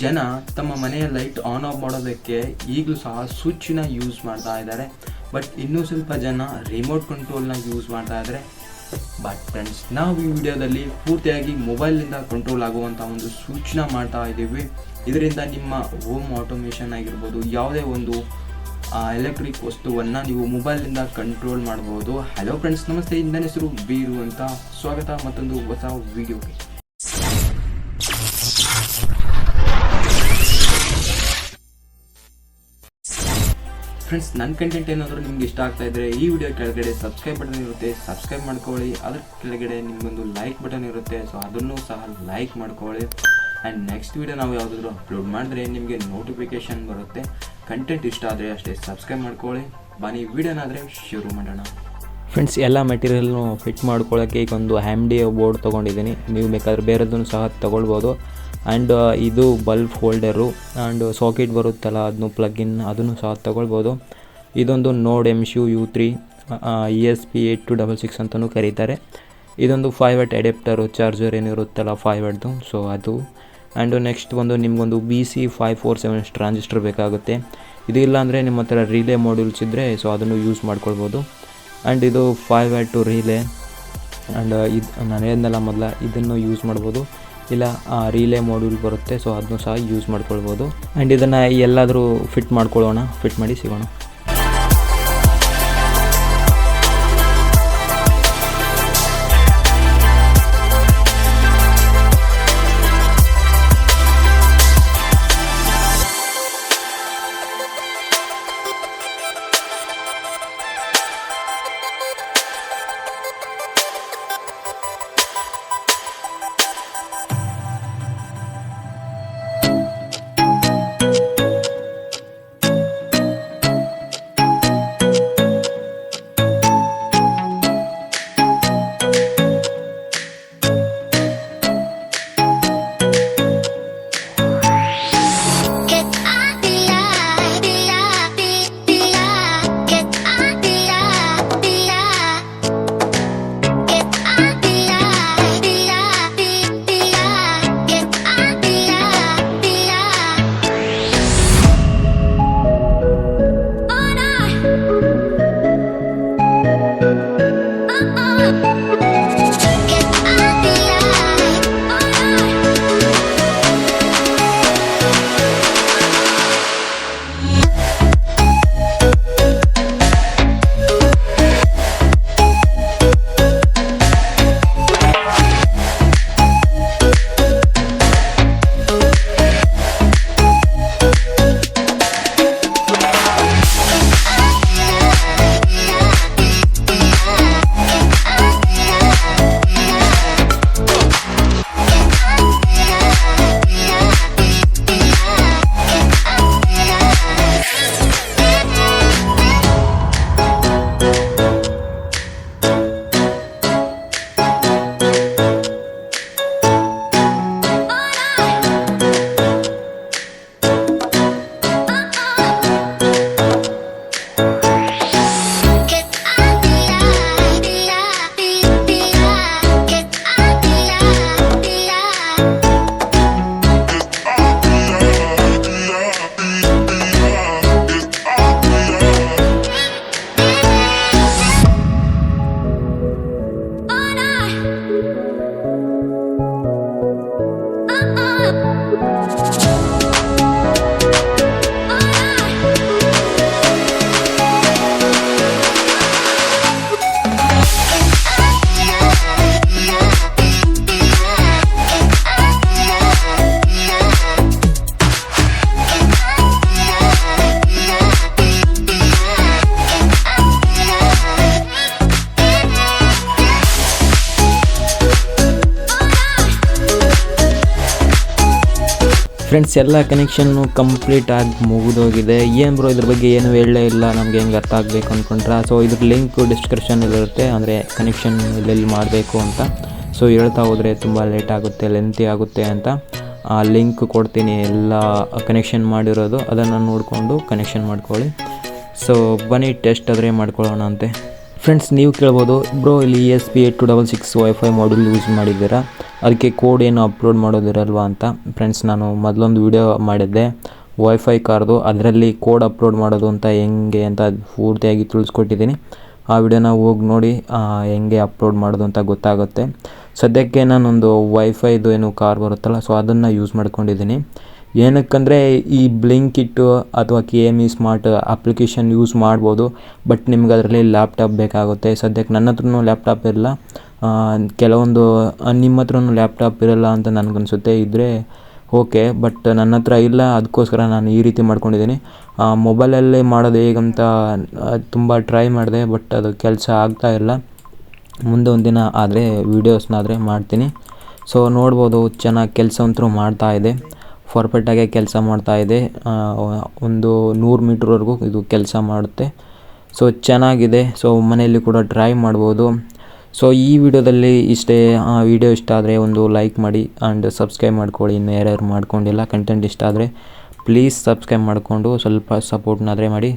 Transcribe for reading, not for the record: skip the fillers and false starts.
ಜನ ತಮ್ಮ ಮನೆಯ ಲೈಟ್ ಆನ್ ಆಫ್ ಮಾಡೋದಕ್ಕೆ ಈಗಲೂ ಸಹ ಸ್ವಿಚ್ನ ಯೂಸ್ ಮಾಡ್ತಾ ಇದ್ದಾರೆ. ಬಟ್ ಇನ್ನೂ ಸ್ವಲ್ಪ ಜನ ರಿಮೋಟ್ ಕಂಟ್ರೋಲ್ನ ಯೂಸ್ ಮಾಡ್ತಾ ಇದ್ದಾರೆ. ಬಟ್ ಫ್ರೆಂಡ್ಸ್, ನಾವು ಈ ವಿಡಿಯೋದಲ್ಲಿ ಪೂರ್ತಿಯಾಗಿ ಮೊಬೈಲಿಂದ ಕಂಟ್ರೋಲ್ ಆಗುವಂಥ ಒಂದು ಸ್ವಿಚ್ನ ಮಾಡ್ತಾ ಇದ್ದೀವಿ. ಇದರಿಂದ ನಿಮ್ಮ ಹೋಮ್ ಆಟೋಮೇಷನ್ ಆಗಿರ್ಬೋದು, ಯಾವುದೇ ಒಂದು ಎಲೆಕ್ಟ್ರಿಕ್ ವಸ್ತುವನ್ನು ನೀವು ಮೊಬೈಲಿಂದ ಕಂಟ್ರೋಲ್ ಮಾಡ್ಬೋದು. ಹಲೋ ಫ್ರೆಂಡ್ಸ್, ನಮಸ್ತೆ. ನನ್ನ ಹೆಸರು ಬೀರು ಅಂತ. ಸ್ವಾಗತ ಮತ್ತೊಂದು ಹೊಸ ವಿಡಿಯೋಗೆ. ಫ್ರೆಂಡ್ಸ್, ನನ್ನ ಕಂಟೆಂಟ್ ಏನಾದರೂ ನಿಮ್ಗೆ ಇಷ್ಟ ಆಗ್ತಾ ಇದ್ದರೆ ಈ ವಿಡಿಯೋ ಕೆಳಗಡೆ ಸಬ್ಸ್ಕ್ರೈಬ್ ಬಟನ್ ಇರುತ್ತೆ, ಸಬ್ಸ್ಕ್ರೈಬ್ ಮಾಡ್ಕೊಳ್ಳಿ. ಅದ್ರ ಕೆಳಗಡೆ ನಿಮಗೊಂದು ಲೈಕ್ ಬಟನ್ ಇರುತ್ತೆ, ಸೊ ಅದನ್ನು ಸಹ ಲೈಕ್ ಮಾಡ್ಕೊಳ್ಳಿ. ಆ್ಯಂಡ್ ನೆಕ್ಸ್ಟ್ ವಿಡಿಯೋ ನಾವು ಯಾವುದಾದ್ರೂ ಅಪ್ಲೋಡ್ ಮಾಡಿದ್ರೆ ನಿಮಗೆ ನೋಟಿಫಿಕೇಶನ್ ಬರುತ್ತೆ. ಕಂಟೆಂಟ್ ಇಷ್ಟ ಆದರೆ ಅಷ್ಟೇ ಸಬ್ಸ್ಕ್ರೈಬ್ ಮಾಡ್ಕೊಳ್ಳಿ. ಬನ್ನಿ ವಿಡಿಯೋನಾದರೆ ಶುರು ಮಾಡೋಣ. ಫ್ರೆಂಡ್ಸ್, ಎಲ್ಲ ಮೆಟೀರಿಯಲ್ನು ಫಿಟ್ ಮಾಡ್ಕೊಳ್ಳೋಕ್ಕೆ ಈಗ ಒಂದು MDF ಬೋರ್ಡ್ ತೊಗೊಂಡಿದ್ದೀನಿ. ನೀವು ಬೇಕಾದ್ರೆ ಬೇರೆದನ್ನು ಸಹ ತೊಗೊಳ್ಬೋದು. ಆ್ಯಂಡ್ ಇದು ಬಲ್ಬ್ ಹೋಲ್ಡರು ಆ್ಯಂಡ್ ಸಾಕೆಟ್ ಬರುತ್ತಲ್ಲ, ಅದನ್ನು ಪ್ಲಗಿನ್ ಅದನ್ನು ಸಹ ತೊಗೊಳ್ಬೋದು. ಇದೊಂದು ನೋಡ್ MCU U3 ESP8266 ಅಂತಲೂ ಕರೀತಾರೆ. ಇದೊಂದು 5W ಅಡ್ಯಾಪ್ಟರು, ಚಾರ್ಜರ್ ಏನಿರುತ್ತಲ್ಲ 5W, ಸೊ ಅದು. ಆ್ಯಂಡ್ ನೆಕ್ಸ್ಟ್ ಒಂದು ನಿಮಗೊಂದು BC547 ಟ್ರಾನ್ಸಿಸ್ಟರ್ ಬೇಕಾಗುತ್ತೆ. ಇದಿಲ್ಲ ಅಂದರೆ ನಿಮ್ಮ ಹತ್ರ ರಿಲೇ ಮಾಡ್ಯೂಲ್ಸ್ ಇದ್ದರೆ ಸೊ ಅದನ್ನು ಯೂಸ್ ಮಾಡ್ಕೊಳ್ಬೋದು. ಆ್ಯಂಡ್ ಇದು 5W ರಿಲೇ. ಆ್ಯಂಡ್ ಇದು ನಾನು ಹೇಳಿದ್ನಲ್ಲ ಮೊದಲ, ಇದನ್ನು ಯೂಸ್ ಮಾಡ್ಬೋದು. ಇಲ್ಲ ರಿಲೇ ಮಾಡ್ಯೂಲ್ ಬರುತ್ತೆ, ಸೊ ಅದನ್ನು ಸಹ ಯೂಸ್ ಮಾಡ್ಕೊಳ್ಬೋದು. ಆ್ಯಂಡ್ ಇದನ್ನು ಎಲ್ಲಾದರೂ ಫಿಟ್ ಮಾಡ್ಕೊಳ್ಳೋಣ, ಫಿಟ್ ಮಾಡಿ ಸಿಗೋಣ. ಫ್ರೆಂಡ್ಸ್, ಎಲ್ಲ ಕನೆಕ್ಷನ್ನು ಕಂಪ್ಲೀಟಾಗಿ ಮುಗಿದೋಗಿದೆ. ಏನು ಬ್ರೋ ಇದ್ರ ಬಗ್ಗೆ ಏನು ಹೇಳಲೇ ಇಲ್ಲ, ನಮಗೆ ಹೆಂಗೆ ಅರ್ಥ ಆಗಬೇಕು ಅಂದ್ಕೊಂಡ್ರೆ. ಸೊ ಇದ್ರ ಲಿಂಕ್ ಡಿಸ್ಕ್ರಿಪ್ಷನಲ್ಲಿರುತ್ತೆ, ಅಂದರೆ ಕನೆಕ್ಷನ್ ಎಲ್ಲೆಲ್ಲಿ ಮಾಡಬೇಕು ಅಂತ. ಸೊ ಹೇಳ್ತಾ ಹೋದರೆ ತುಂಬ ಲೇಟ್ ಆಗುತ್ತೆ, ಲೆಂತಿ ಆಗುತ್ತೆ ಅಂತ. ಆ ಲಿಂಕ್ ಕೊಡ್ತೀನಿ, ಎಲ್ಲ ಕನೆಕ್ಷನ್ ಮಾಡಿರೋದು, ಅದನ್ನು ನೋಡಿಕೊಂಡು ಕನೆಕ್ಷನ್ ಮಾಡ್ಕೊಳ್ಳಿ. ಸೊ ಬನ್ನಿ ಟೆಸ್ಟ್ ಆದರೆ ಮಾಡ್ಕೊಳ್ಳೋಣ ಅಂತೆ. ಫ್ರೆಂಡ್ಸ್ ನೀವು ಕೇಳ್ಬೋದು ಬ್ರೋ ಇಲ್ಲಿ ESP8266 ವೈಫೈ ಮಾಡ್ಯೂಲ್ ಯೂಸ್ ಮಾಡಿದ್ದೀರಾ, ಅದಕ್ಕೆ ಕೋಡ್ ಏನು ಅಪ್ಲೋಡ್ ಮಾಡೋದಿರಲ್ವಾ ಅಂತ. ಫ್ರೆಂಡ್ಸ್ ನಾನು ಮೊದಲೊಂದು ವಿಡಿಯೋ ಮಾಡಿದ್ದೆ ವೈಫೈ ಕಾರ್ದು, ಅದರಲ್ಲಿ ಕೋಡ್ ಅಪ್ಲೋಡ್ ಮಾಡೋದು ಅಂತ ಹೆಂಗೆ ಅಂತ ಪೂರ್ತಿಯಾಗಿ ತಿಳಿಸ್ಕೊಟ್ಟಿದ್ದೀನಿ. ಆ ವಿಡಿಯೋನ ಹೋಗಿ ನೋಡಿ ಹೆಂಗೆ ಅಪ್ಲೋಡ್ ಮಾಡೋದು ಅಂತ ಗೊತ್ತಾಗುತ್ತೆ. ಸದ್ಯಕ್ಕೆ ನಾನೊಂದು ವೈಫೈದು ಏನು ಕಾರ್ ಬರುತ್ತಲ್ಲ, ಸೊ ಅದನ್ನು ಯೂಸ್ ಮಾಡ್ಕೊಂಡಿದ್ದೀನಿ. ಏನಕ್ಕಂದರೆ ಈ ಬ್ಲಿಂಕಿಟ್ಟು ಅಥವಾ KME ಸ್ಮಾರ್ಟ್ ಅಪ್ಲಿಕೇಶನ್ ಯೂಸ್ ಮಾಡ್ಬೋದು, ಬಟ್ ನಿಮ್ಗೆ ಅದರಲ್ಲಿ ಲ್ಯಾಪ್ಟಾಪ್ ಬೇಕಾಗುತ್ತೆ. ಸದ್ಯಕ್ಕೆ ನನ್ನ ಹತ್ರನೂ ಲ್ಯಾಪ್ಟಾಪ್ ಇರಲ್ಲ, ಕೆಲವೊಂದು ನಿಮ್ಮ ಹತ್ರನೂ ಲ್ಯಾಪ್ಟಾಪ್ ಇರಲ್ಲ ಅಂತ ನನಗನ್ಸುತ್ತೆ. ಇದ್ದರೆ ಓಕೆ, ಬಟ್ ನನ್ನ ಹತ್ರ ಇಲ್ಲ, ಅದಕ್ಕೋಸ್ಕರ ನಾನು ಈ ರೀತಿ ಮಾಡ್ಕೊಂಡಿದ್ದೀನಿ. ಮೊಬೈಲಲ್ಲೇ ಮಾಡೋದು ಹೇಗಂತ ತುಂಬ ಟ್ರೈ ಮಾಡಿದೆ, ಬಟ್ ಅದು ಕೆಲಸ ಆಗ್ತಾಯಿಲ್ಲ. ಮುಂದೆ ಒಂದಿನ ಆದರೆ ವೀಡಿಯೋಸ್ನಾದರೆ ಮಾಡ್ತೀನಿ. ಸೊ ನೋಡ್ಬೋದು ಚೆನ್ನಾಗಿ ಕೆಲಸ ಅಂತೂ ಮಾಡ್ತಾಯಿದೆ, ಪರ್ಫೆಕ್ಟಾಗಿ ಕೆಲಸ ಮಾಡ್ತಾಯಿದೆ. ಒಂದು 100 ಮೀಟ್ರ್ವರೆಗೂ ಇದು ಕೆಲಸ ಮಾಡುತ್ತೆ. ಸೊ ಚೆನ್ನಾಗಿದೆ. ಸೊ ಮನೆಯಲ್ಲಿ ಕೂಡ ಟ್ರೈ ಮಾಡ್ಬೋದು. ಸೊ ಈ ವಿಡಿಯೋದಲ್ಲಿ ಇಷ್ಟೇ. ವಿಡಿಯೋ ಇಷ್ಟ ಆದರೆ ಒಂದು ಲೈಕ್ ಮಾಡಿ ಆ್ಯಂಡ್ ಸಬ್ಸ್ಕ್ರೈಬ್ ಮಾಡ್ಕೊಳ್ಳಿ. ಇನ್ನು ಯಾರ್ಯಾರು ಮಾಡ್ಕೊಂಡಿಲ್ಲ, ಕಂಟೆಂಟ್ ಇಷ್ಟ ಆದರೆ ಪ್ಲೀಸ್ ಸಬ್ಸ್ಕ್ರೈಬ್ ಮಾಡಿಕೊಂಡು ಸ್ವಲ್ಪ ಸಪೋರ್ಟ್ನಾದರೆ ಮಾಡಿ.